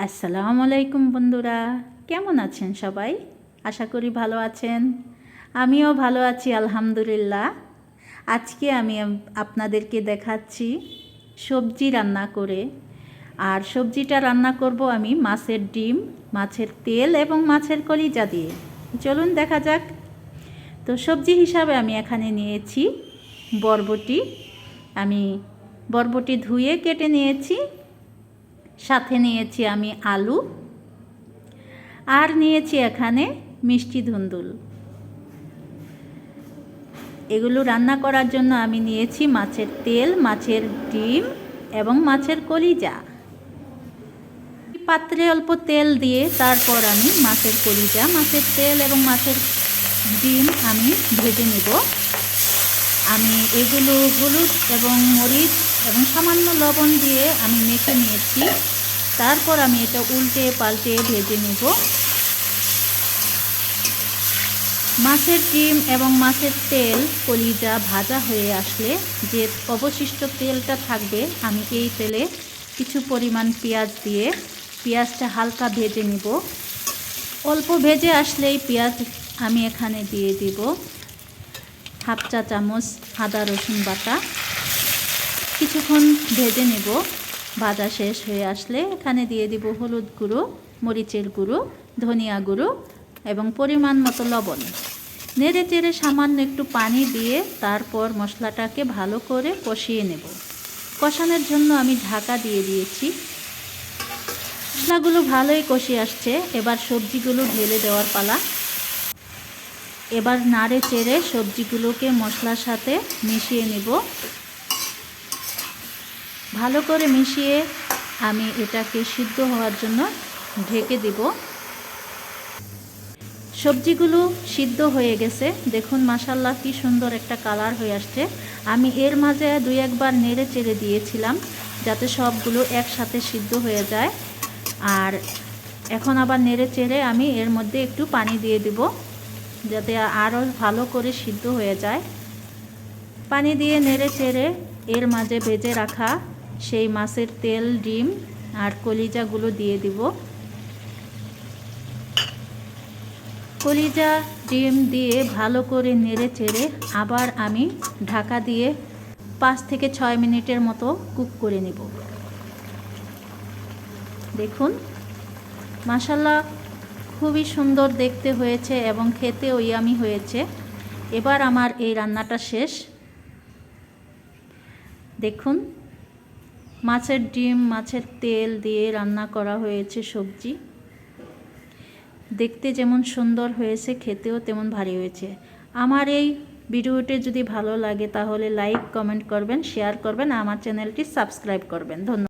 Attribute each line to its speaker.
Speaker 1: আসসালামু আলাইকুম বন্ধুরা, কেমন আছেন সবাই? আশা করি ভালো আছেন। আমিও ভালো আছি আলহামদুলিল্লাহ। আজকে আমি আপনাদেরকে দেখাচ্ছি সবজি রান্না করে। আর সবজিটা রান্না করব আমি মাছের ডিম, মাছের তেল এবং মাছের কলিজা দিয়ে। চলুন দেখা যাক। তো সবজি হিসাবে আমি এখানে নিয়েছি বরবটি। আমি বরবটি ধুয়ে কেটে নিয়েছি। সাথে নিয়েছি আমি আলু, আর নিয়েছি এখানে মিষ্টি ধুন্দুল। এগুলো রান্না করার জন্য আমি নিয়েছি মাছের তেল, মাছের ডিম এবং মাছের কলিজা। পাত্রে অল্প তেল দিয়ে তারপর আমি মাছের কলিজা, মাছের তেল এবং মাছের ডিম আমি ভেজে নেব। আমি এগুলো হলুদ এবং মরিচ এবং সামান্য লবণ দিয়ে আমি মেখে নিয়েছি। তারপর আমি এটা উল্টে পাল্টে ভেজে নেব। মাছের ডিম এবং মাছের তেল কলিজা ভাজা হয়ে আসলে যে অবশিষ্ট তেলটা থাকবে, আমি এই তেলে কিছু পরিমাণ পেঁয়াজ দিয়ে পেঁয়াজটা হালকা ভেজে নেব। অল্প ভেজে আসলেই পেঁয়াজ আমি এখানে দিয়ে দিব হাফ চা চামচ আদা রসুন বাটা। কিছুক্ষণ ভেজে নেব। ভাজা শেষ হয়ে আসলে এখানে দিয়ে দিব হলুদ গুঁড়ো, মরিচের গুঁড়ো, ধনিয়া গুঁড়ো এবং পরিমাণ মতো লবণ। নেড়ে চেড়ে সামান্য একটু পানি দিয়ে তারপর মশলাটাকে ভালো করে কষিয়ে নেব। কষানোর জন্য আমি ঢাকা দিয়ে দিয়েছি। মশলাগুলো ভালোই কষে আসছে। এবার সবজিগুলো ঢেলে দেওয়ার পালা। এবার নাড়ে চেড়ে সবজিগুলোকে মশলার সাথে মিশিয়ে নেব। ভালো করে মিশিয়ে আমি এটাকে সিদ্ধ হওয়ার জন্য ঢেকে দেব। সবজিগুলো সিদ্ধ হয়ে গেছে। দেখুন মাশাআল্লাহ কি সুন্দর একটা কালার হয়ে আসছে। আমি এর মাঝে দুই একবার নেড়ে চেড়ে দিয়েছিলাম যাতে সবগুলো একসাথে সিদ্ধ হয়ে যায়। আর এখন আবার নেড়ে চেড়ে আমি এর মধ্যে একটু পানি দিয়ে দেব যাতে আরও ভালো করে সিদ্ধ হয়ে যায়। পানি দিয়ে নেড়ে চেড়ে এর মাঝে ভেজে রাখা সেই মাছের তেল, ডিম আর কলিজাগুলো দিয়ে দিব। কলিজা ডিম দিয়ে ভালো করে নেড়ে চেড়ে আবার আমি ঢাকা দিয়ে 5 থেকে 6 মিনিটের মতো কুক করে নেব। দেখুন মাশাআল্লাহ খুবই সুন্দর দেখতে হয়েছে এবং খেতেও ইয়ামি হয়েছে। এবার আমার এই রান্নাটা শেষ। দেখুন মাছের ডিম, মাছের তেল দিয়ে রান্না করা হয়েছে সবজি। দেখতে যেমন সুন্দর হয়েছে, খেতেও তেমন ভারী হয়েছে। আমার এই ভিডিওটি যদি ভালো লাগে তাহলে লাইক, কমেন্ট করবেন, শেয়ার করবেন, আমার চ্যানেলটি সাবস্ক্রাইব করবেন। ধন্যবাদ।